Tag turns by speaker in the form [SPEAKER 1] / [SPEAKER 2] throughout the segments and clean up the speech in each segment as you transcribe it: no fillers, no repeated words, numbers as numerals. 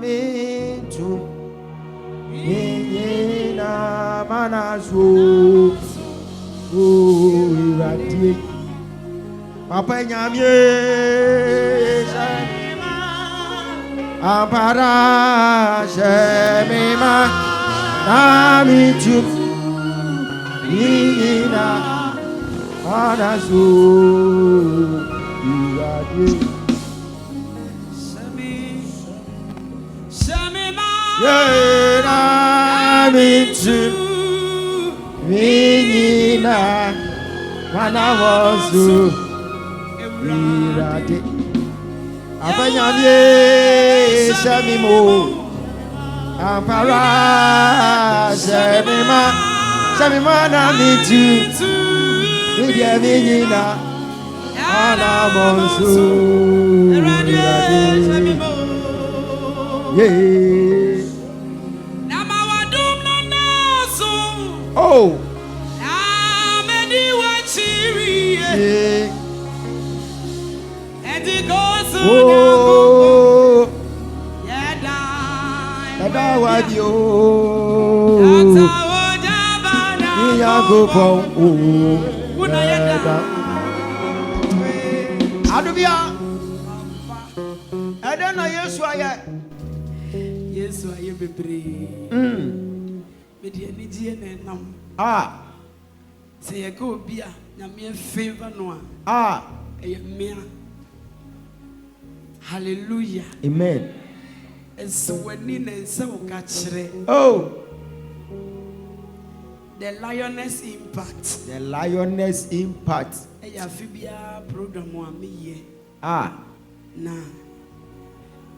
[SPEAKER 1] me to Nina Manasu. Oh, Iradi. Papa Nyamye. Ampara Shemima Namitu Nina Manasu. Iradi. Yena mitu minina manawazu irade abanyamye shamimo ampara shamima na mitu idia minina manawazu irade yeah. Oh, oh, Adobea, I don't know yes why. Yes, why you be say a go beer, Namia favor no. Hallelujah. Amen. And so when in so catch oh, the lioness impact. The lioness impact. A Phibia program one me. Nah.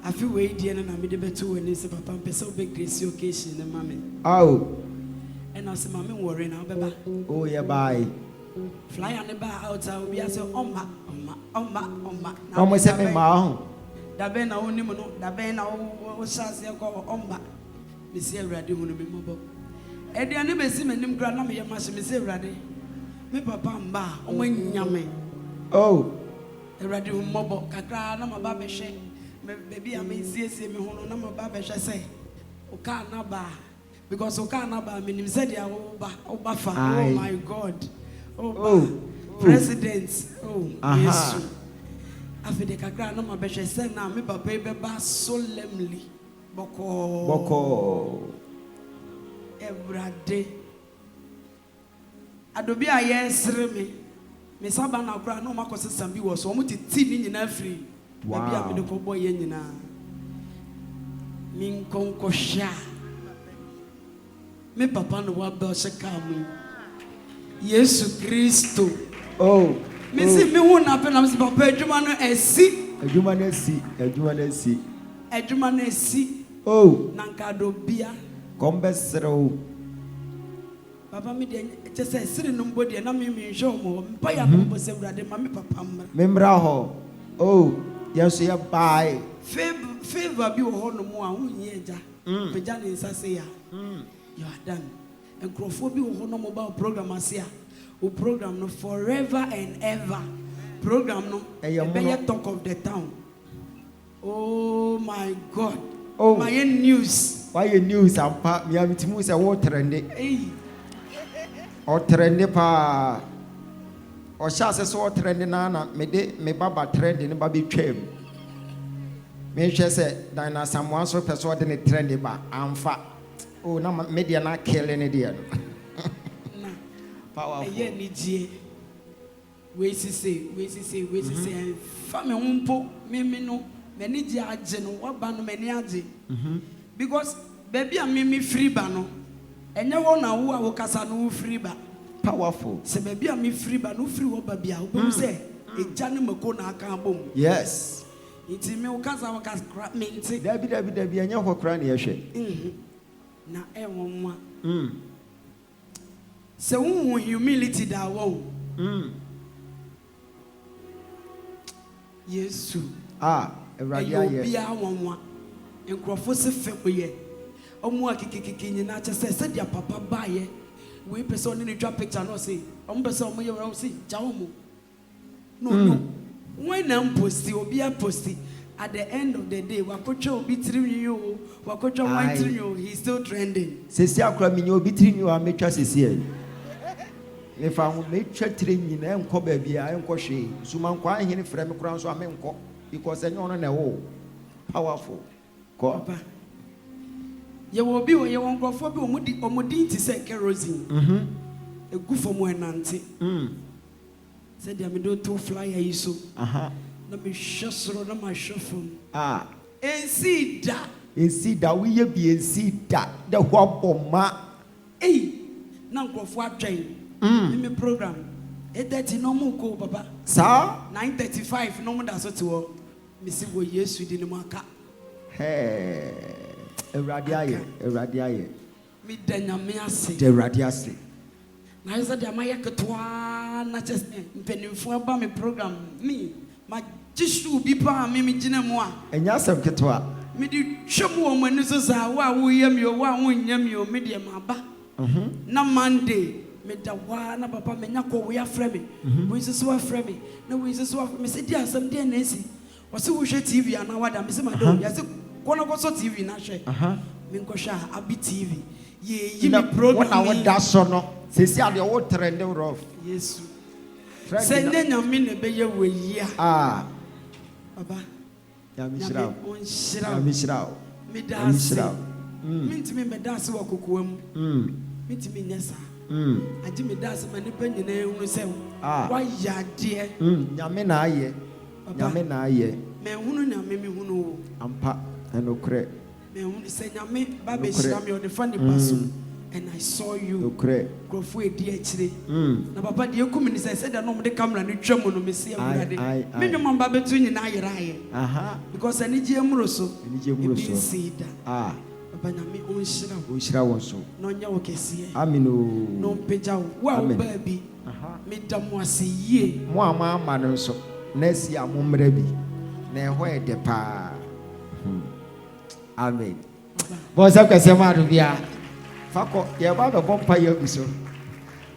[SPEAKER 1] I feel waiting and I'm the better when it's a papa so big grace occasion and mammy. Oh. And I say, Mammy, worry now, Baba. Oh, yeah, bye. Fly on the bar outside, will be as a Oma. Almost at me, ma. Da ben, I only know, da ben, I was shall go Oma. Monsieur Raddy, who will be mobile. And the enemy see me, grandma, your master, Monsieur Raddy. Me papa, ba, when yammy. Oh, the Raddy mobile, Cacra, no, my baby shake. Maybe I may see me, who no, my baby shall say. Oka, na ba. Because Okanaba mean said Obafa. Oh my God. Oh, President. Oh, yes. After the Kakra no Mabesha said now me papa beba solemnly. Boko. Every day. Adobea yes me. Me saba na kra no makosa sambi was so muti ti ni nyina free. Maybe I me the boy nyina. Min konkosha. Me papa no wa bel shekamu Yesu Kristo. Oh, me see me who na pe na me papa adwuma no esi. Oh, nanka Adobea kombesero. Papa me de just say siri no mbodi na me nhwe mo mpa ya no se wurade ma me papa mra. Me mra ho. Oh, yes ya bye. Favor bi wo ho no mo a hunye eja. Peja ne nsase ya. You are done. And Crawford will hold no mobile program as here. Who program no forever and ever. Program no. And talk of the town. Oh my God. Oh my news. Why your news? I'm part. Me have to move a water and hey. Or trendy pa. Or shall say so trendy nana. Me baba trendy ne baby chem. Me she say dina someone so persuade ne trendy ba. I'm fat. Oh, na media na kill any dear. Powerful. Yeah, need we say. Family umpo, me no, many judge no, what ban many aji. Because baby, I me free bano. And you want who I will casa no free ba. Powerful. Say baby, I me free ba no free what baby. Who say a Johnny Makona can boom. Yes. It's me who casa was crap me. Debbie, and your cranny. Na one. So humility that won't. Yes, ah, a radia one. And Crawford said, oh, more kicking, and I just said, your papa buy it. We person in a drop picture, no say, person we will see, Jaumo. No. When I'm posty or be a posty, at the end of the day, Wakocho between you, Wakocho one you, he's still trending.
[SPEAKER 2] Sisi akura mi nyo between you and me trust sisi. If I make sure training and ko baby, I am koshi. Suman kwa hini frame kura so amen ko because any on na wo powerful. Ko.
[SPEAKER 1] You will be when you won't go for omudi to say kerosene. A good for more nanti. Said they do two flyer so. Let me show no my shuffle. And see that
[SPEAKER 2] we be and see that the whopper ma.
[SPEAKER 1] Hey, now go for train. In my program. 8:30 no more go, Papa.
[SPEAKER 2] Sir?
[SPEAKER 1] 9:35 no more that's what you want. Missy go yes with the marker.
[SPEAKER 2] Hey, a radiaye.
[SPEAKER 1] Me danyamiasi.
[SPEAKER 2] The radiasi.
[SPEAKER 1] Now is that the Maya Katwa, not just penny for about my program. Me, my tissue be palm, me, Jinamwa.
[SPEAKER 2] And Yasam Katwa.
[SPEAKER 1] Me do show woman is a wa, we am your one, yam your medium, Abba. No Monday. Me da wana papa me nyako we afreme we so afreme na we so afreme se dia asem dia na si wo se wo hwe TV ana wada me se ma do ya se kono ko so TV na hwe me nko hwa abi TV ye yi me program
[SPEAKER 2] na wo da so no se si ade wo trend rough
[SPEAKER 1] yesu se ne nyame ne be ye we yi baba
[SPEAKER 2] ya mi shirawo me da
[SPEAKER 1] me ntimi me da se wo kokoam me ntimi nyesa I do me that's my depending on yourself. Why ya dear?
[SPEAKER 2] Yamena ye. Me
[SPEAKER 1] who know
[SPEAKER 2] Ampa and Okre.
[SPEAKER 1] Me who say Yame, Baby Shami on the funny person. And I saw you.
[SPEAKER 2] Okre.
[SPEAKER 1] Go for a dear today. Now, Papa, dear communities, I said, I know the camera and the trouble no miss. Minimum Baby between you and I. Because I need you, Muroso. I need you, Muroso. See that. Banami unshira
[SPEAKER 2] wonso
[SPEAKER 1] no nya okesi
[SPEAKER 2] amino
[SPEAKER 1] no peja wa baby me damu ase yie
[SPEAKER 2] mo ama no nso na si amomra bi na ehwo ede pa amen bo sa kwese ma do bia fako ye ba be bompa ye guso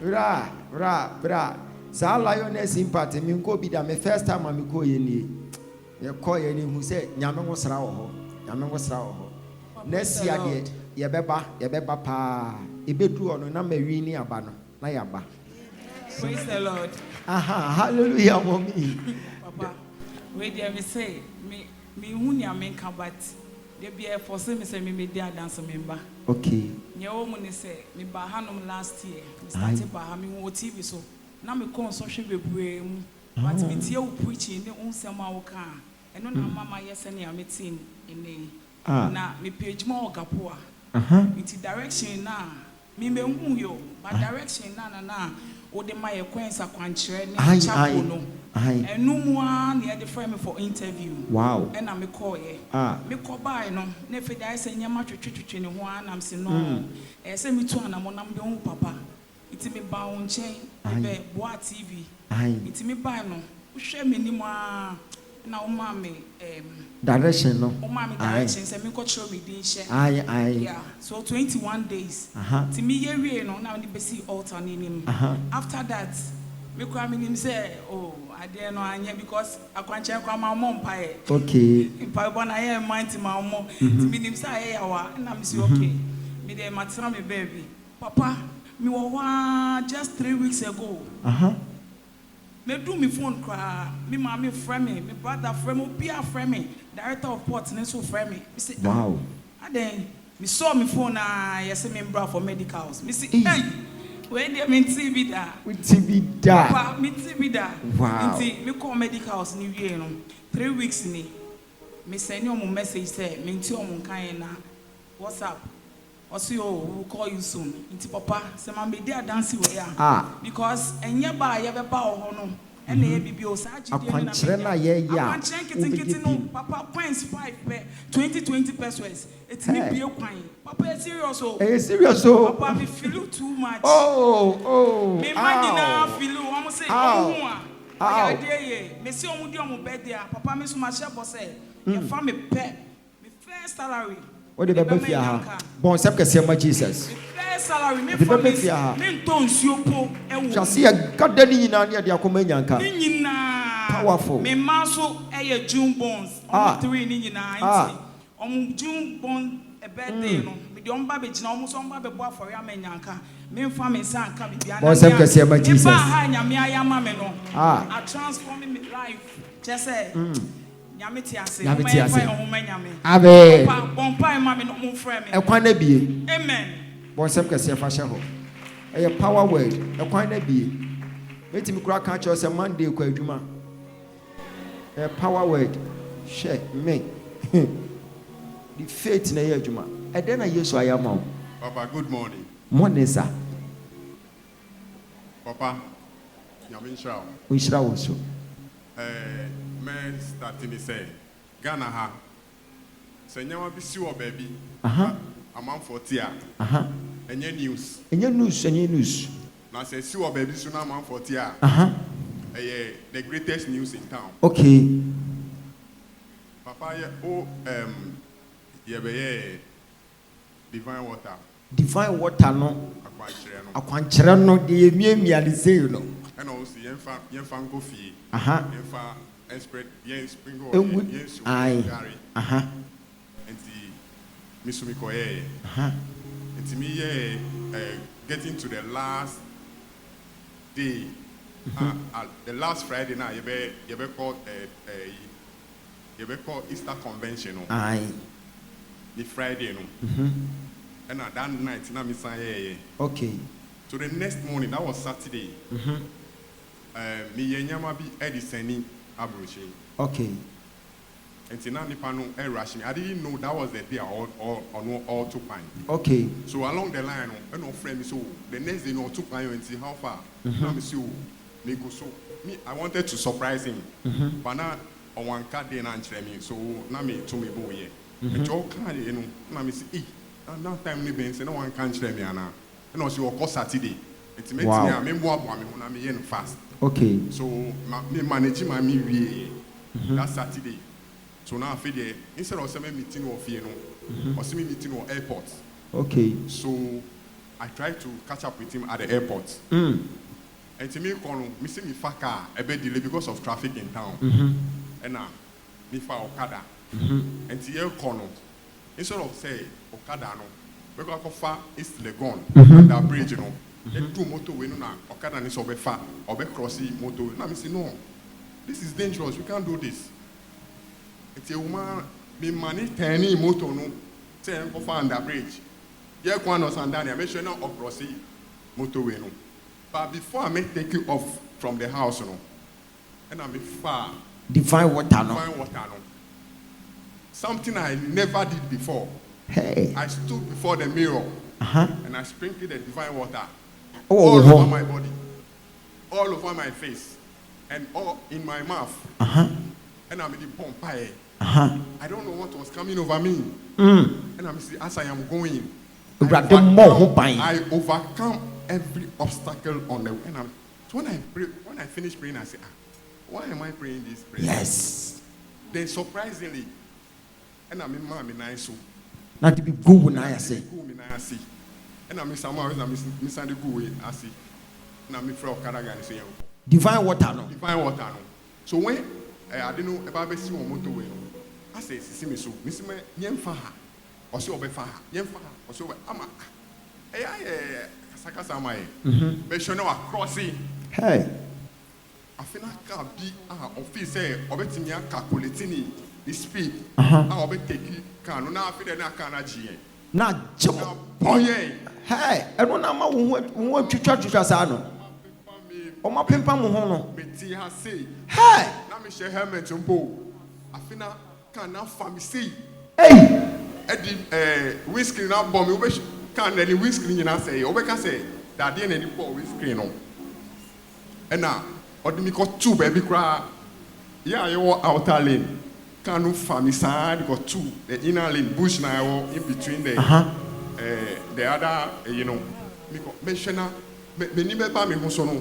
[SPEAKER 2] bra sa lioness impact mi nko bi da me first time am ko ye ni ye ko ye ni hu se nyame wo sra wo ho Next year, ye beba pa. Ibedu ono na mewi ni aba no na yaba.
[SPEAKER 3] Praise the Lord.
[SPEAKER 2] Hallelujah, mommy.
[SPEAKER 3] Papa, wait there me say me hunya menka but they be for say me say me dey dance member.
[SPEAKER 2] Okay.
[SPEAKER 3] Nye wo mu ni say me ba hanom last year. Me started ba ha me wo TV so. Na me kon so hwe bebre mu. But me tie wo preaching ne unsem a wo ka. Eno na mama yes ne a me tin ene. Na me page mo gapoa iti direction na me hu yo but direction na o de my kwensa kwankyere ne chapo no enu mu a na de frame for interview
[SPEAKER 2] wow
[SPEAKER 3] and na me call ye me call by no na fe dai se nyama twetwetwe ne ho anam se no se me tu anam nam de hu papa iti me ba won chen be boa TV iti me ba no wo hwe me ni mu a na uma me
[SPEAKER 2] direction no
[SPEAKER 3] uma me direction say me ko show me din share yeah so 21 days ti me ye wie no na me be see altar ni nim after that me kwa me nim say oh ade no anya because akwanche kwa ma mo mpae
[SPEAKER 2] okay
[SPEAKER 3] mpae bona ye mind ma mo ti me nim say yawa na me say okay me dey matira me baby papa me wa just 3 weeks ago me do me phone cry me mommy friend me brother friend me Pia friend me director of port ne so friend me say
[SPEAKER 2] wow
[SPEAKER 3] and then me saw me phone yes me bra for medicals me say hey when they me TV da
[SPEAKER 2] with TV da
[SPEAKER 3] papa me TV da
[SPEAKER 2] wow
[SPEAKER 3] me call medicals ni wie no 3 weeks ni me send you message say me nti o mon kan na WhatsApp also we'll call you soon nti papa say ma me dey dance we ya because enye ba ye be ba ho no e na e bibi o sa agide
[SPEAKER 2] na ye ya
[SPEAKER 3] akwankyere no papa points 5 per 20 pesos it me be kwan papa serious papa me feel too much me imagine feel o mo say o hu a dey ye me say o mu dey o mo birthday papa me so ma share boss e ye fa me pay me first salary
[SPEAKER 2] what the baby ha bon sep que c'est ma Jesus
[SPEAKER 3] salary me for me ton suopo e wo
[SPEAKER 2] just see a god ni nyina na de akoma nyanka
[SPEAKER 3] ni nyina
[SPEAKER 2] Powerful.
[SPEAKER 3] Me maso a June bones. Three in June bone a birthday. No, me don't babbage no almost on Babby Boy for Yamenyanka. Me family son can be Jesus. I transform my life. Just say. Yamitiase.
[SPEAKER 2] Abe.
[SPEAKER 3] Bompai mammy no more frame. Amen.
[SPEAKER 2] Bonsam kese fa hye ho. A power word. A kwan na bie. Meti mi kura kan cho se Monday kwa adwuma. A power word. Share me. The faith na ye adwuma. E den na Yesu ayama.
[SPEAKER 4] Papa, good morning.
[SPEAKER 2] Morning sir.
[SPEAKER 4] Papa, Yamin Shao.
[SPEAKER 2] We shall also.
[SPEAKER 4] Men starting to say, Ghana ha. Say, you want to see your baby. A month for tia. And your news.
[SPEAKER 2] And your news, and your news.
[SPEAKER 4] Now say, see your baby soon a month for tia. The greatest news in town.
[SPEAKER 2] Okay.
[SPEAKER 4] Papa, divine water.
[SPEAKER 2] Divine water no. Akwankyere no de emiamia de say you know.
[SPEAKER 4] And also yemfa go fie. Yemfa spread sprinkle gari. And the misumi koye. And me getting to the last day. The last Friday now you be called Easter convention.
[SPEAKER 2] Aye.
[SPEAKER 4] The Friday no. And that night na me say
[SPEAKER 2] okay.
[SPEAKER 4] So the next morning, that was Saturday. Me yenyama bi ediseni abroche.
[SPEAKER 2] Okay.
[SPEAKER 4] And tina nipa no rush me. I didn't know that was the day all to pine.
[SPEAKER 2] Okay.
[SPEAKER 4] So along the line, no friend me so the next day no to pine and see how far. Now me see me go so me I wanted to surprise him. But now on one card day na me so na me to me bo here. Me jo kan you know na me see now time ni ben say no one can share me ana. And also your Saturday. It's me me fast.
[SPEAKER 2] Okay.
[SPEAKER 4] So me manage my me that Saturday. So now I feel there instead of some meeting or fear no or some meeting or airport.
[SPEAKER 2] Okay.
[SPEAKER 4] So I tried to catch up with him at the airport. And to me me see me car a bit delay because of traffic in town. And now me fa Okada. And to here kono instead of say Okada no because Kofa is Legon that bridge, you know. Two motor we no Okada ni so be far or be crossing motor. Now me say no, this is dangerous. We can't do this. It's a woman me money turning motor no. Say Kofa on that bridge. Yeah, one or Sandania. Make sure no crossing motorway no. But before I make take you off from the house, you know, and I'm far.
[SPEAKER 2] Divine water no.
[SPEAKER 4] Divine water no. Something I never did before.
[SPEAKER 2] Hey.
[SPEAKER 4] I stood before the mirror and I sprinkled the divine water all over my body, all over my face, and all in my mouth. And I'm in the pump. I don't know what was coming over me. And I'm saying, as I am going, I overcome every obstacle on the way. And so when I finish praying, I say, why am I praying this prayer?
[SPEAKER 2] Yes.
[SPEAKER 4] Then surprisingly, and I'm in my nice.
[SPEAKER 2] Not to be good when I say.
[SPEAKER 4] And I miss someone else, I miss the good I see. And I'm afraid of Karagan say,
[SPEAKER 2] divine water no.
[SPEAKER 4] Divine water no. So when I didn't know about see on motorway, I say, see me so, Miss Yemfa, or so Befa, Yemfa, or so Ama. Sakasama, but you know, crossing.
[SPEAKER 2] Hey,
[SPEAKER 4] I feel like I be officer or betting ya calculating the speed. I'll be taking can now feel that I can't.
[SPEAKER 2] Not joke. Oh, yeah. Hey, I don't know what to try to Sano. Oh, my pimpa Mohono.
[SPEAKER 4] Betty has say,
[SPEAKER 2] hey,
[SPEAKER 4] now me share helmet and bow. I feel now can now family see.
[SPEAKER 2] Hey,
[SPEAKER 4] Eddie, whiskey now bomb, which can any whiskey in I say, or we can say that the any poor whiskey no. And now, or do me got two baby cry? Yeah, you are outer lane. Can't family side got two. The inner lane bush now in between the other, you know. Mention me ni beba me hoso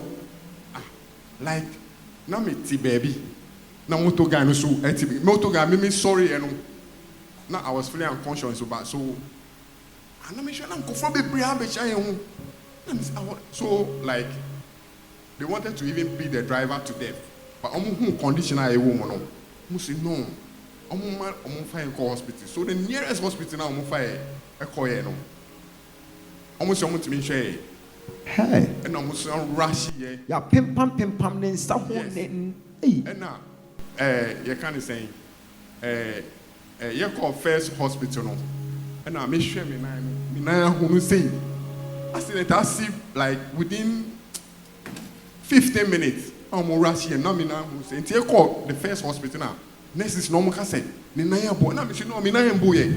[SPEAKER 4] like na me ti baby na moto guy no so eti moto guy me sorry you know. Now I was feeling unconscious about so and I mention am go from be bri am be shine hu. So like they wanted to even beat the driver to death. but who condition I a woman. Who say no. Find hospital. So the nearest hospital now find a coin. Almost to me share.
[SPEAKER 2] Hey.
[SPEAKER 4] And almost rush here.
[SPEAKER 2] Ya pim pam then stop on.
[SPEAKER 4] And now, you can't say, you call first hospital, no. And now, me share me now, who say, I said that I see like within 15 minutes, I'm rushing, no, me now, who say, you call the first hospital now. Next is normal, I say, me na ya boy, na me say no, me na ya boy.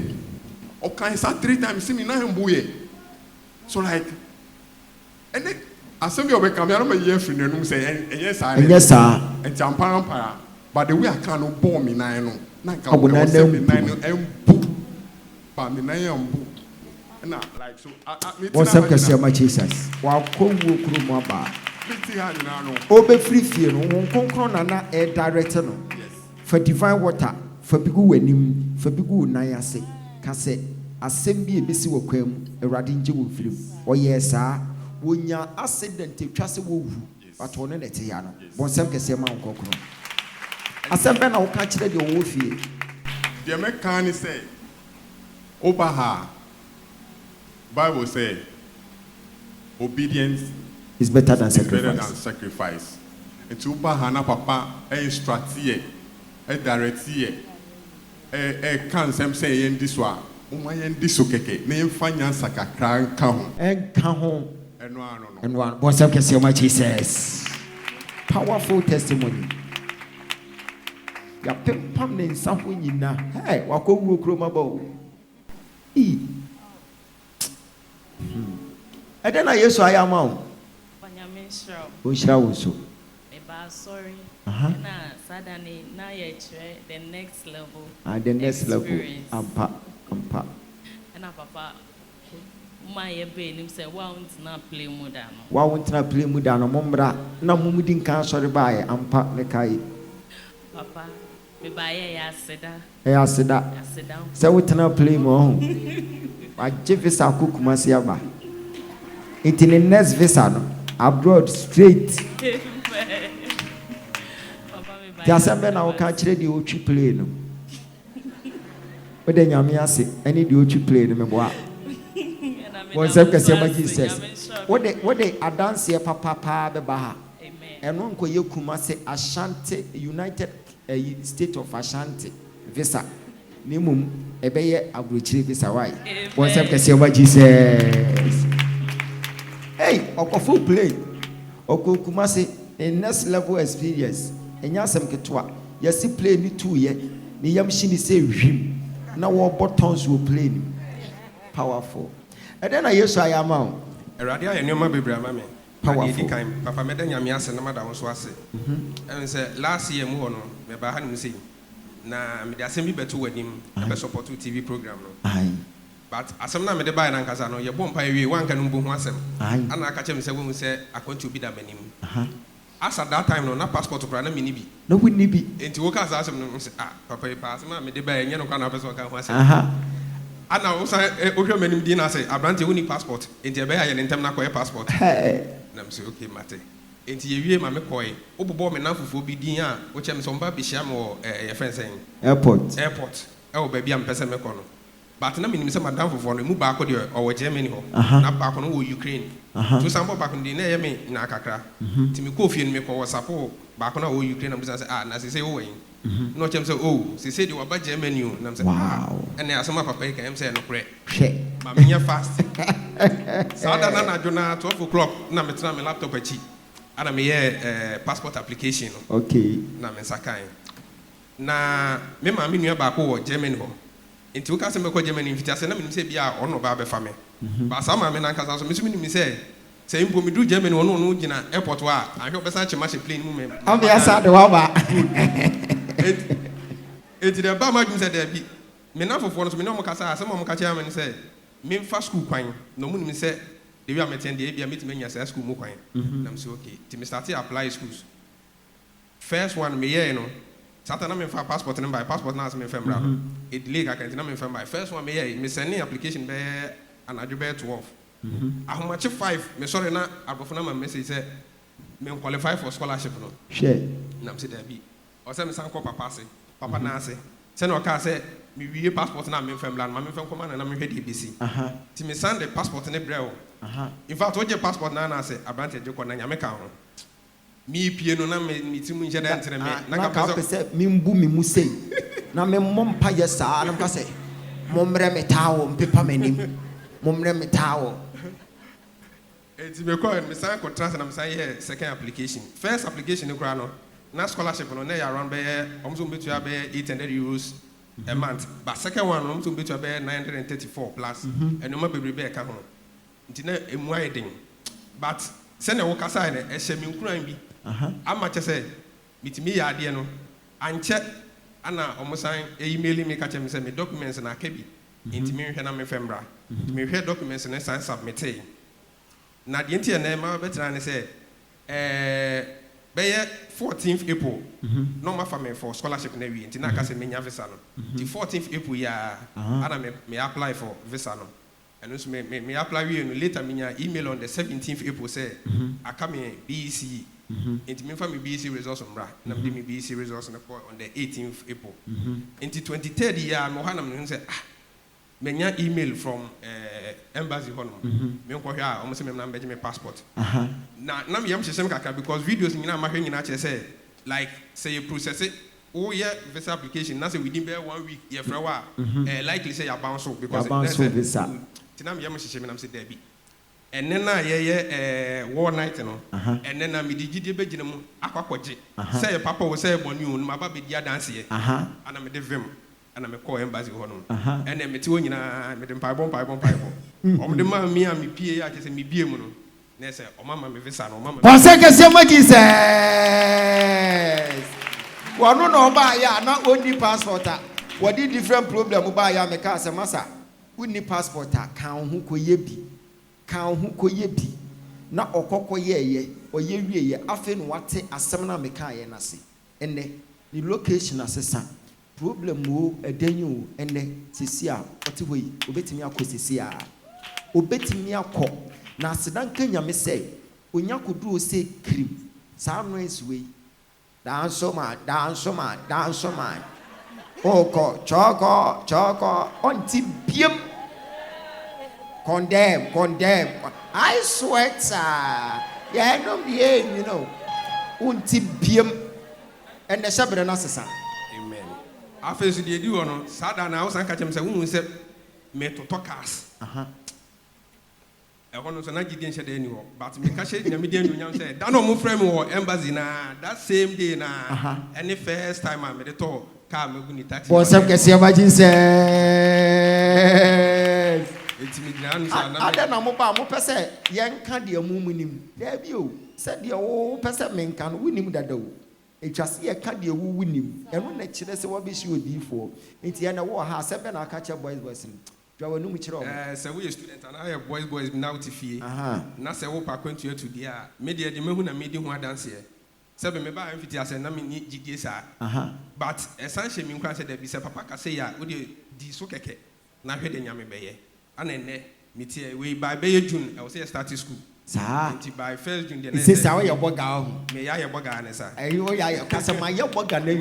[SPEAKER 4] Okay, say 3 times, see me na ya boy. So like, and then. Assembly of come here, I'm a year from the say, yes, sir. And Champara, but the way I can't bomb me, I know. I would not know me, but me, I am book. And like so,
[SPEAKER 2] what's up, Cassia, my Jesus? While Congo Krumaba, Obe free fear, no Concron, air director, for divine water, for Bigu and him, for Bigu Nayase, Casse, Assembly, Missy Wokem, a Radin Jew film, or yes, sir. When you accident to trust a wolf, but one in a tiano, Bonsam can say Mount Cockro. I said, Ben, I'll catch the wolf here.
[SPEAKER 4] The American say, Obaha, Bible say, obedience
[SPEAKER 2] is better than
[SPEAKER 4] sacrifice. And to Bahana Papa, a strategy, a directie, a can say in this one, Umayan Disokeke, name finance like a crown count.
[SPEAKER 2] And come home. And one, once I can see what he says. Powerful testimony. Ya pam ne nsaho nyina. Hey, wakowu kroma ba. E then I yeso ayama o.
[SPEAKER 5] Panyamenshaw.
[SPEAKER 2] O shira wo so.
[SPEAKER 5] Me ba sorry. Na sadane na ye chere the next level.
[SPEAKER 2] The next level. Ampa.
[SPEAKER 5] Na papa my baby say won't not play mudano.
[SPEAKER 2] Why won't not play mudano? Mombra, no mudin can sorry by ampa nekai.
[SPEAKER 5] Papa, me buy a seda.
[SPEAKER 2] I said that. So we cannot play more. I Jeffisa Kukumasiaba. It in the next visa abroad straight. Jasambe na okachire di ochi play no. But then Yamiasi, any the ochi play no me boa. Once I can see what Jesus. What they are dance here, Papa Bebaha. And one ko yokuma say Ashanti United State of Ashanti visa. Nimum ebeye abrochire visa why. Once I can see what Jesus. Hey, okofo play. Okokuma say a next level experience. Enya sem ketwa. Yesi play ni 2 year. Ni yam shini say hwim. Na wo buttons will play. Powerful. And then I used to am out.
[SPEAKER 6] A radio and your mother, mammy.
[SPEAKER 2] Powerful.
[SPEAKER 6] Papa Medanya Mias and Madame Swasi. And said last year, Mono, me Bahan say, na me the assembly better with him, a support TV program. But as some name the buy and Casano, your bomb pie, one can boom myself. And I catch him say, when we say, I want to be that many. As at that time, no, not passport to Prana Minibi.
[SPEAKER 2] No, we need be.
[SPEAKER 6] And to work as I say, Papa, pass, me the buy and you know, can have a person. And now, also, many dinner say, I brand a passport. In the Bay and in Temna passport. Hey, I'm say, okay, Mate. Into your mamma coy, Obo enough for Bidia, which I'm some baby sham or a friend saying, Airport. Oh, baby, I'm Pesamacono. But no meaning some down for move back or Germany, not back on Ukraine. To some back on the name in Nakaka. Timikofi and Miko was support back on Ukraine. And as they say, oh, no chance. Oh, she said you were by Germany. And I'm saying, wow. And there are some papa can say no pray. Mamma fast. Saturday, Jonah, 12 o'clock. Now, it's not my laptop. And I'm here passport application.
[SPEAKER 2] Okay.
[SPEAKER 6] Now, I'm Sakai. Now, me mammy knew about Germany. Into a customer called Germany, if it's a name, say, be our honor barber family. But some men and Casas, Miss Minnie say, saying, when we do Germany, no, no, Gina, airport, I hope such a much plain woman.
[SPEAKER 2] I'm the outside the Waba.
[SPEAKER 6] It's the Bama said there be. Me now for once, me no more Casa, some more Catcham and say, me fast school pine. No moon, me say, they are meeting the ABA meeting as a school more pine. I'm so okay. To me start to apply schools. First one, me, you know. Saturday, I'm for passport and by passport now, I'm from it league. I can't remember my first one. Me sending application there and Adobea 12. How much 5? Me sorry, na I prefer my message say me qualify for scholarship. No,
[SPEAKER 2] share.
[SPEAKER 6] nam say Debbie. Or some sanko papa say, Papa Nase. Send or car say, me passport na me fam land, me fam command and I'm ready ABC. Ti me send the passport in Breo. In fact, what your passport na say, Abante Joko na Yameka. Me piano na me timu nje da entre me.
[SPEAKER 2] Na ka say me mbu me mu sei. Na me mom pa yesa, na ka say, momre me tawo, mpepa manim. Momre me tawo.
[SPEAKER 6] It's me call me sign contract and I'm saying yeah, second application. First application in Krano, na scholarship no na around be almost be to be €800 a month. But second one almost be to be 934 plus. And no more be be ka ho. Nti na emu ayedin. But send a work aside e hye me nkran bi. Ama che say mitimi ya ade no. Anche ana omusan email me ka che me say me documents na ka bi. Nti me hwe na me fembra. Me hwe documents na sign submit. Na the entire name better than say, 14th April, no more for me for scholarship in every intina kasi me visa no. The 14th April ya, and me apply for visa no. And also me apply we later me email on the 17th April say, I come in BEC. Into me for me BEC results on bra. Na me BEC results on the 18th April. Into 23rd year, no hanam say menya email from embassy hono me nko hwe a o mo se me na me passport na me yam hye kaka because videos nyina ma hwe nyina che say like say you process it oh yeah visa application na say within 1 week ye fra wa likely say ya bounce because
[SPEAKER 2] visa
[SPEAKER 6] tina me yam hye me na say there be and then na ye war night no and then na me digide be gina mu akwakoje say papa wo say bonu no ma ba be dia dance ye ana me de vim and I'm call embassy hono and then me ti wonyina me de pai bon o me de ma mi a me pie ya kese me bie mu no na say o mama me visa no mama
[SPEAKER 2] Pose kese ma Jesus wonu no ba ya na oni passport a wodi different problem ba ya me ka se masa uni passport a kan ho koye bi na okokoye oye wieye afi no wate asem na me ka ye na se enne ni location asesa problem wo edenyu ene sisi a ote hoyi obetimi akosisi a obetimi akọ na asedan kanya me say onya kodu o say krim sa noise we dance man oko choko onti biem condemn I sweat yeah no be you know onti biem and the shabre na sesa
[SPEAKER 6] after the do no sada na usan ka chem se hu se me toto cars e hono so na gidi nche de ni ho but me ka she na me de nyam se da no mo frame wo embassy na that same day na any first time I me de to car me gu ni taxi
[SPEAKER 2] bon sem ke se imagine se
[SPEAKER 6] etimi gina no sa na
[SPEAKER 2] ada na mo ba mo pese ye nka de amunim da bi o se de wo pese me nka no wunim dada o etwase ye ka de wu wunim eno na kire se wo be shi odifo enti ya na wo ha se be na aka che boys dwa wonu mu kire o
[SPEAKER 6] se we student and I boys now tifie na se wo pa kwantu etu dia me de mehu na me di hu adanse ye se be me ba amfiti ase na me ni gidie sa but esanhye mi nkwa se da bi se papa ka se ya wo de di so keke na hwe de nyame be ye ana enne me tie we by be June I will say start school
[SPEAKER 2] sa
[SPEAKER 6] by 1st June the
[SPEAKER 2] next say ya boga o
[SPEAKER 6] me ya boga na sa
[SPEAKER 2] ayo ya kasa ma ya boga na wi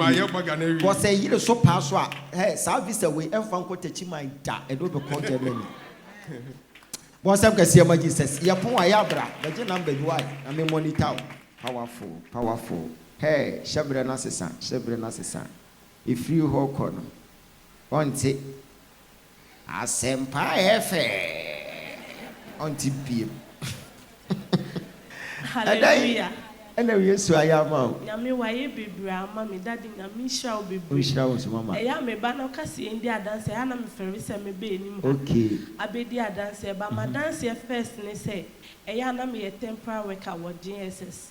[SPEAKER 2] ko say yire so pa so a hey service we emfa nko tachi man da e do be ko Germany bo sam ka sia ma Jesus ya pon a ya bra be je number bi why na me monitor powerful hey shebre na sesa if you ho kono onti asempa efe onti piem
[SPEAKER 7] Hallelujah.
[SPEAKER 2] And then we saw Ayama.
[SPEAKER 7] Yami waye bebra mama daddy nyami shira bebra.
[SPEAKER 2] Shira was mama.
[SPEAKER 7] Eya me ba no kasi India dance ya na me feri se me be ni mu.
[SPEAKER 2] Okay.
[SPEAKER 7] Abedi dance ba ma dance first ne say eya na me temporary worker wo GSS.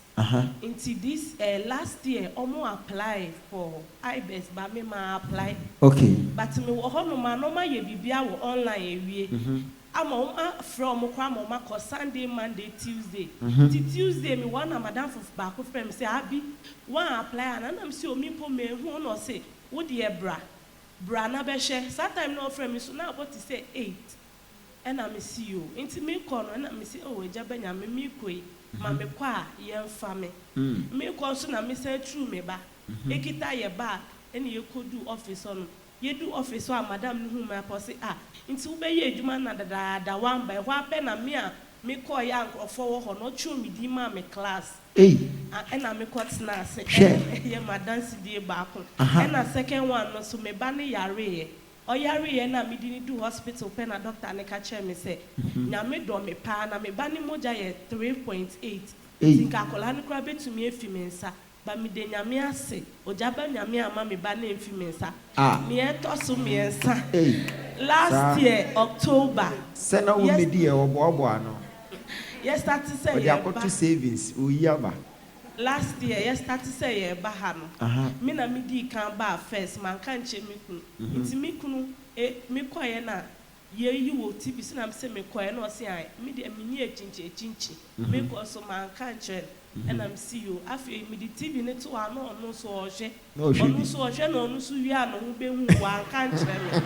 [SPEAKER 7] Into this last year omo apply for IBES ba me ma apply.
[SPEAKER 2] Okay.
[SPEAKER 7] But me wo ho no ma no ma ye bibia wo online ewie. From Kwamoma Sunday, Monday, Tuesday. Tuesday, me one madam for back of them say, Abi, one apply and I'm so me po me who no say, what dear bra na beshe. Sometimes no friend me so now what to say 8. And I see you. Into me corner and I say, oh, Jabanya me kwe. Mame kwa yemfa me. Me ko so na me say true me ba. Ekita ye ba ene ye kodu office on. Ye do office so madam no hu me aposi nti wo be ye adwuma na da one by wa pe na me a me ko ya nkrofo wo ho no chu me di ma me class. Ena me ko tena se ye madam si die ba ko. Ena second one no so me ba ne yare ye. Oyare ye na me di ni do hospital pe na doctor ne ka che me se nya me do me pa na me ba ni moja ye 3.8 tinka kola ni kura betumi efi me nsa ba me de nya me ase ojaba nya me ama me ba na efi me nsa me etoso me nsa last year October
[SPEAKER 2] sena wo me di e obo ano
[SPEAKER 7] yes start to say
[SPEAKER 2] we akoto savings o yaba
[SPEAKER 7] last year yes start to say ye ba ha no me na me di kan ba first man kan che me kunu nti me kunu me koye na ye yi wo TV si na me se me koye na o se ai me de me ni echinchi me ko so man kan che and I'm see you afi me di TV ne to ano no so o hwe onu so o hwe na onu so wi ano hu be hu wa kan che me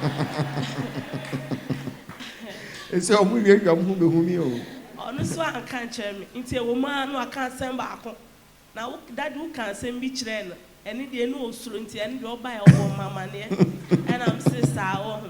[SPEAKER 2] ese o mu wi am hu be hu mi o
[SPEAKER 7] onu so an kan che me nti e wo ma no aka sem ba ako na daddy who can send me children and they know so nti and they buy our mama ne and I'm sister oh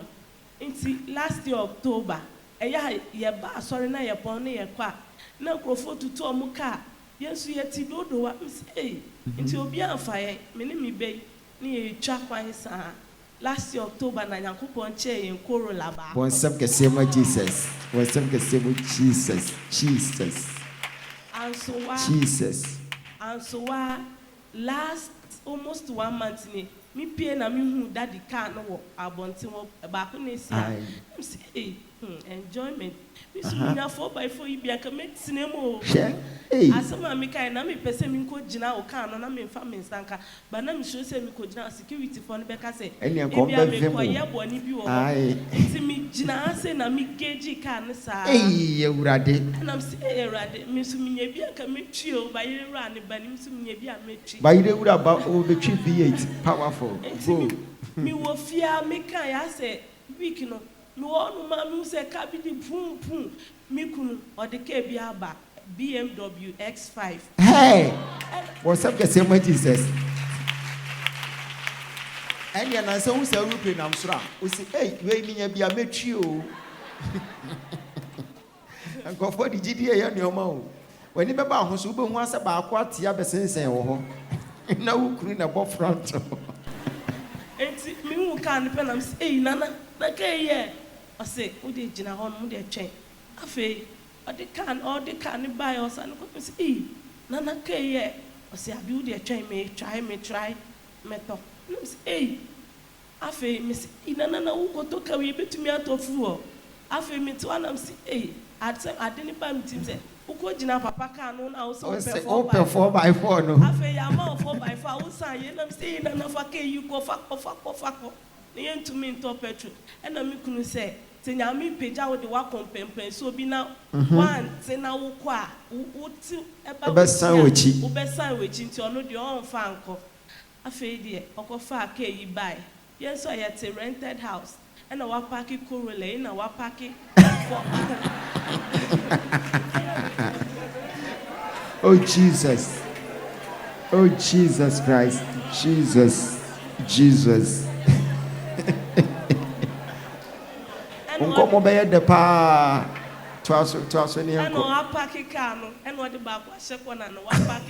[SPEAKER 7] nti last year October ye ba sorry na ye pon na ye kwa na krofo tutu omuka yesu ye ti dodo wa say nti obi anfa ye me ne mi be ni ye twa kwan sa last year October na yakopon che ye nkoro laba
[SPEAKER 2] bon sem ke sema Jesus bon sem ke sema Jesus
[SPEAKER 7] and so what
[SPEAKER 2] Jesus.
[SPEAKER 7] And so last almost 1 month me pay na me hu daddy car no abonti wo ba ko na si am say enjoyment me so nya 4x4 ibi aka metine mo asama me kai na me pese me ko gina o car no na me fa me sanka ba na me show say me ko gina security for no be ka say
[SPEAKER 2] eni ko be
[SPEAKER 7] ko ye bo ni bi wo ti me gina say na me geji car no sa
[SPEAKER 2] ewurade
[SPEAKER 7] na am say ewurade me so me nya bi aka me twi o ba yire ra ne ba ni me so me nya bi a me twi
[SPEAKER 2] ba yire wura ba o be twi V8 powerful go
[SPEAKER 7] me wo fia me kan ya say week no me wonu ma me say ka bi di pum me kunu o de ka bi aba BMW X5
[SPEAKER 2] hey what's up get same Jesus and ya na say who say we na msura o say hey we mi nya bi a metwi o anko for di gidi ya ne o ma o wani be ba ho so be hu ase ba akwa tia be sensen wo ho na wo kunu na bo front
[SPEAKER 7] enti me hu kan pe na say hey nana na ka ye o say wo de gina ho no de twen afi all the can buy us and come say nana ka ye o say abi wo de twen me try me to no say afi me say nana na wo go to ka we betumi atofu o afi me to anam say adeni pa me tim say uko gina papa ka no na so
[SPEAKER 2] perform by 4 no
[SPEAKER 7] afi ya ma 4x4 wo san ye nam say nana fa ka you go fa ko ne yentumi nto petrol e na me kunu say tenya mi peja wo de wa kompempen so bi na one te na wo kwa wo ti e ba
[SPEAKER 2] be san
[SPEAKER 7] wechi nti ono de on fa anko afi de okofa ka yi buy yes so ya te rented house e na wa park Corolla e na wa park
[SPEAKER 2] oh Jesus Christ Jesus Unko mo be de pa to aso ni
[SPEAKER 7] enko wa park car no eno de ba kwa sheko na no wa park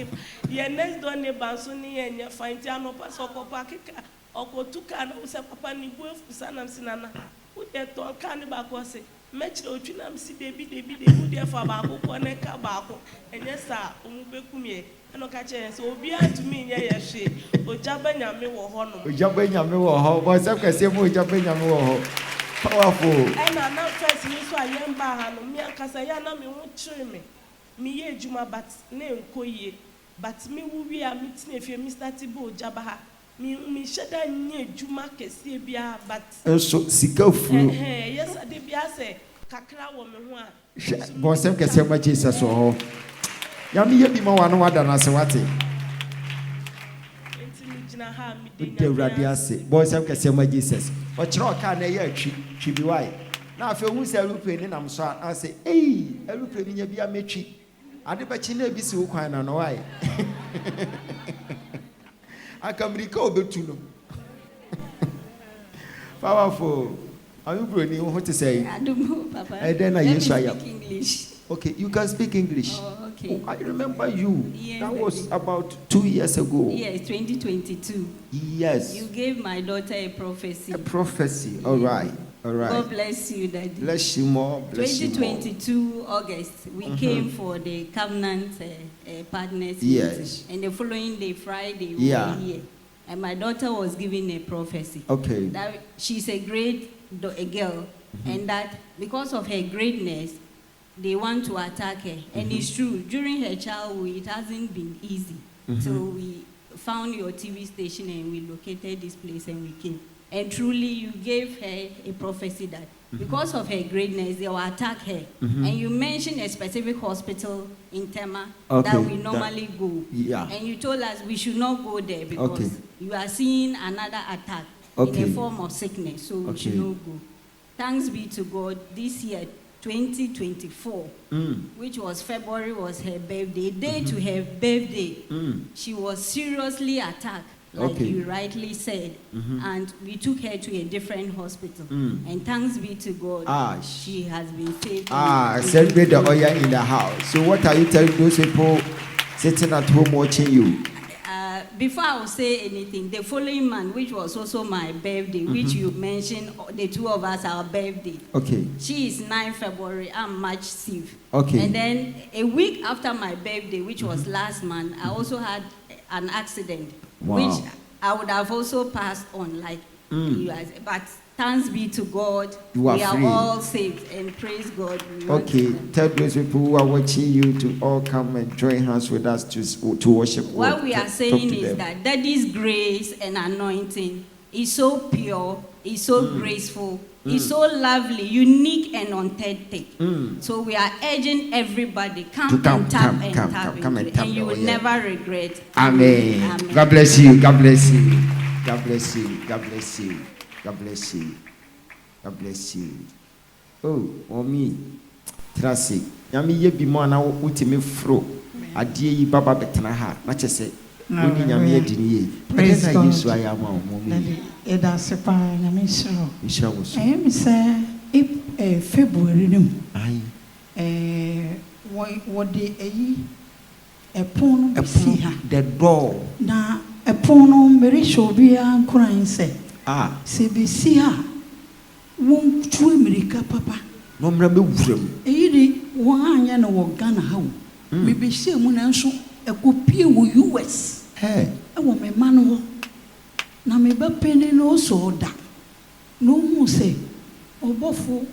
[SPEAKER 7] ye next door neighbor so ni ye nya find ano pass oko park car oko tuka na usa papa ni bu efusa na sinana wo de to car ni ba kwa se mechire otwi na msi debi wo de fa ba ko ne ka ba ko enye sa omu bekumie eno ka che so obi atumi nye ye hwe ojaba nyame wo ho no
[SPEAKER 2] bo se kwese mo ojaba nyame wo ho powerful
[SPEAKER 7] and na first ni so ayemba ha no mi akasa ya na me ho chire me ye ejuma but na enkoye but me wuwi a me tine fie mi start bo ojaba ha mi sheda nye ejuma kese bia but
[SPEAKER 2] so sika furu
[SPEAKER 7] yes ade bia se kakra wo me ho a
[SPEAKER 2] bo se kese ma Jesus ho ya mi ye bi ma wa no wada na se wate de radiase bo se kese ma Jesus o kire o ka na ye atwi bi wai na afi hu se aeroplane ni nam so a say aeroplane nya bia metwi Adebachine be so quiet and why? I can recall the two. Powerful. Are you bringing what to say?
[SPEAKER 8] I don't know, Papa.
[SPEAKER 2] And then I
[SPEAKER 8] use English.
[SPEAKER 2] Okay, you can speak English.
[SPEAKER 8] Oh, okay.
[SPEAKER 2] I remember you.
[SPEAKER 8] Yes,
[SPEAKER 2] that was about 2 years ago.
[SPEAKER 8] Yes, 2022.
[SPEAKER 2] Yes.
[SPEAKER 8] You gave my daughter a prophecy.
[SPEAKER 2] A prophecy. All right. All right.
[SPEAKER 8] God bless you, Daddy.
[SPEAKER 2] Bless you more. Bless
[SPEAKER 8] 2022
[SPEAKER 2] you more.
[SPEAKER 8] August, we came for the covenant partners.
[SPEAKER 2] Yes.
[SPEAKER 8] And the following day, Friday, we
[SPEAKER 2] Yeah.
[SPEAKER 8] were here. And my daughter was given a prophecy.
[SPEAKER 2] Okay.
[SPEAKER 8] That she's a great a girl, and that because of her greatness, they want to attack her. And it's true. During her childhood, it hasn't been easy. So we found your TV station and we located this place and we came. And truly, you gave her a prophecy that because of her greatness, they will attack her. And you mentioned a specific hospital in Tema that we normally go.
[SPEAKER 2] Yeah.
[SPEAKER 8] And you told us we should not go there because you are seeing another attack in a form of sickness. So we should not go. Thanks be to God, this year, 2024, which was February, was her birthday. Day to her birthday, she was seriously attacked. Like you rightly said, and we took her to a different hospital. And thanks be to God, she has been saved.
[SPEAKER 2] Celebrate the oil in the house. So what are you telling those people sitting at home watching you?
[SPEAKER 8] Before I will say anything, the following month, which was also my birthday, which you mentioned, the two of us, our birthday. Okay. She is 9 February, I'm March 6th. Okay. And then a week after my birthday, which was last month, I also had an accident. Which I would have also passed on, like you guys. But thanks be to God, we are all saved, and praise God.
[SPEAKER 2] Okay, tell those people who are watching you to all come and join hands with us to worship God.
[SPEAKER 8] What we are saying is that Daddy's grace and anointing is so pure, is so graceful, is so lovely, unique, and authentic. So we are urging everybody, come and tap into it, and you will never regret.
[SPEAKER 2] Amen. Amen. God bless you. God bless you. God bless you. God bless you. God bless you. God bless you. Oh, mommy, Tracy. Yami ye bi mo na utimi fro. Adie yi baba betena ha. Na chese. Uni nyame edini ye.
[SPEAKER 9] Praise God.
[SPEAKER 2] Yesu ayama mommy.
[SPEAKER 9] Eda sepa nyame shiro.
[SPEAKER 2] Ishira wo so.
[SPEAKER 9] Me say February nim.
[SPEAKER 2] Ai.
[SPEAKER 9] Wo de eyi epon no si ha.
[SPEAKER 2] The door.
[SPEAKER 9] Na epon no mere shobia nkuran se. Se be si ha. Won tu America papa.
[SPEAKER 2] No mra be wurem.
[SPEAKER 9] Eyi di won anya na wo Ghana ha wo. Me be hye mu na nso ekopie wo US. E wo me ma no na me ba pene no so da. No hu se obofo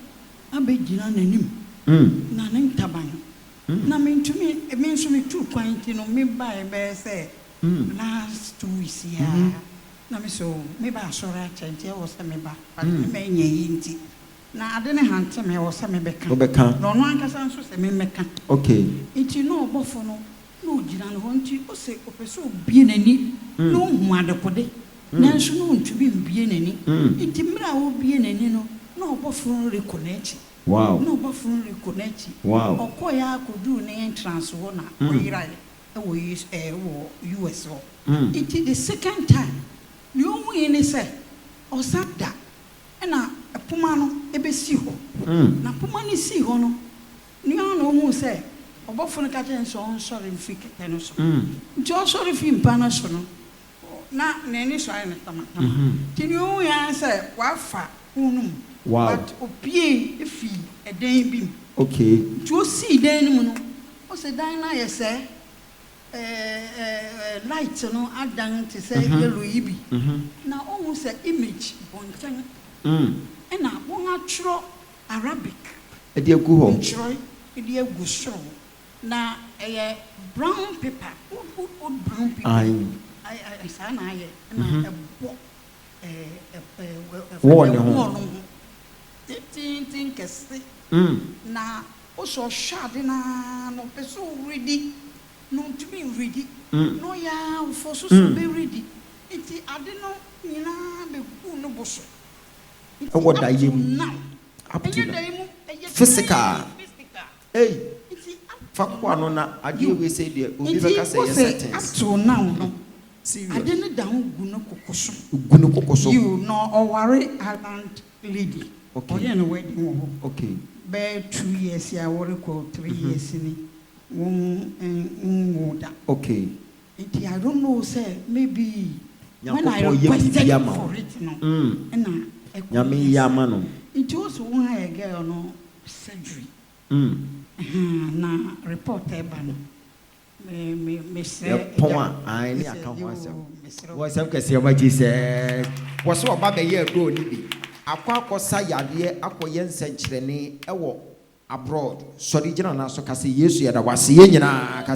[SPEAKER 9] abegina nanim. Na ne ntaban. Na me ntumi me nso me tu kwan ti no me ba e be se last 2 weeks ya. Na me so me ba sora chente wo se me ba. But me nye yinti. Na ade ne hante me wo se me beka. No no ankasa nso se me meka.
[SPEAKER 2] Okay.
[SPEAKER 9] Iti no obofo no no gina no honti o se opeso bie nani. No hu adekode. Na nso no ntumi bie nani. Iti mra wo bie nani no na obofo no reconnect.
[SPEAKER 2] Wow.
[SPEAKER 9] No obofo no reconnect.
[SPEAKER 2] Wow.
[SPEAKER 9] Okoya akodu ne entrance wo na oyira wo US wo. Iti the second time ni o mu yin say osada na puma no ebesi ho na puma ni si ho no ni an no hu say obofo no ka chen so on sorry mfi kete no so jo sorry fi mpa no so no na ni so ayi na tamata ti ni o yan say wa fa hunum but opie efi eden bi
[SPEAKER 2] okay
[SPEAKER 9] jo si den mu no o se dan na ye say light no adan to say yellow ibi na o say image bontan na won atro Arabic
[SPEAKER 2] e de gu ho
[SPEAKER 9] nchro e de gu so na brown paper old brown paper I say na ye na ebo wo ne ho tin kese na o so shade na no peso ready no to be ready no ya for so be ready iti ade no nyina be ku no boso
[SPEAKER 2] what are you up to
[SPEAKER 9] now
[SPEAKER 2] physical hey
[SPEAKER 9] iti up
[SPEAKER 2] Fakwa no na ade we say de obi be ka say yes settings.
[SPEAKER 9] Up to now no.
[SPEAKER 2] Serious.
[SPEAKER 9] I didn't down guno kokoso.
[SPEAKER 2] Guno kokoso.
[SPEAKER 9] You no Oware Island lady.
[SPEAKER 2] Okay.
[SPEAKER 9] Oye no wedding wo.
[SPEAKER 2] Okay.
[SPEAKER 9] Be 2 years ya worry ko 3 years ni. Woda.
[SPEAKER 2] Okay.
[SPEAKER 9] I don't know say maybe when I
[SPEAKER 2] Nyankopɔ yɛ
[SPEAKER 9] requested
[SPEAKER 2] biribi
[SPEAKER 9] for it no.
[SPEAKER 2] Mm. Nyame yama no.
[SPEAKER 9] It was one a girl no surgery. Na report eba no. Me say
[SPEAKER 2] Poma I ni aka ho asɛm. Wo asɛm kɛse ma Jesus. Wo so oba be ye do ni bi. Akwa yade akɔyɛ nsɛnkyerɛne ɛwɔ abroad. Sɔre gyina na so ka sɛ Yesu yɛ da wase ye nyina